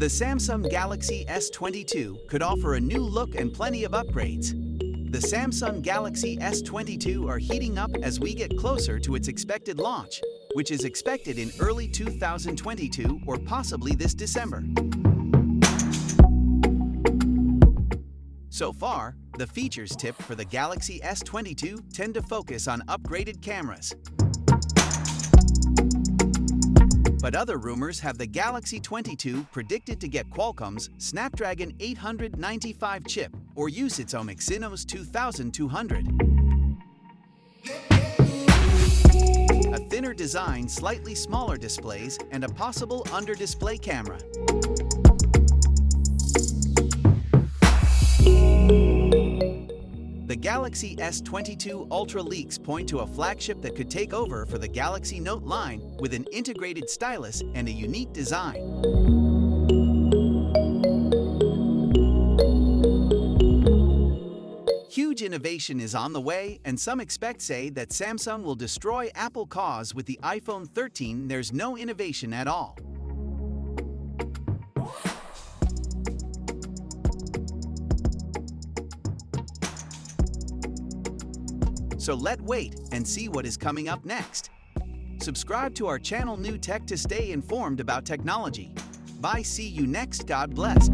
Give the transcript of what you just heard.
The Samsung Galaxy S22 could offer a new look and plenty of upgrades. The Samsung Galaxy S22 are heating up as we get closer to its expected launch, which is expected in early 2022 or possibly this December. So far, the features tip for the Galaxy S22 tend to focus on upgraded cameras. But other rumors have the Galaxy 22 predicted to get Qualcomm's Snapdragon 895 chip or use its own Exynos 2200. A thinner design, slightly smaller displays, and a possible under-display camera. The Galaxy S22 Ultra leaks point to a flagship that could take over for the Galaxy Note line with an integrated stylus and a unique design. Huge innovation is on the way, and some experts say that Samsung will destroy Apple cause with the iPhone 13. There's no innovation at all. So let's wait and see what is coming up next. Subscribe to our channel NewTech to stay informed about technology. Bye, see you next. God bless.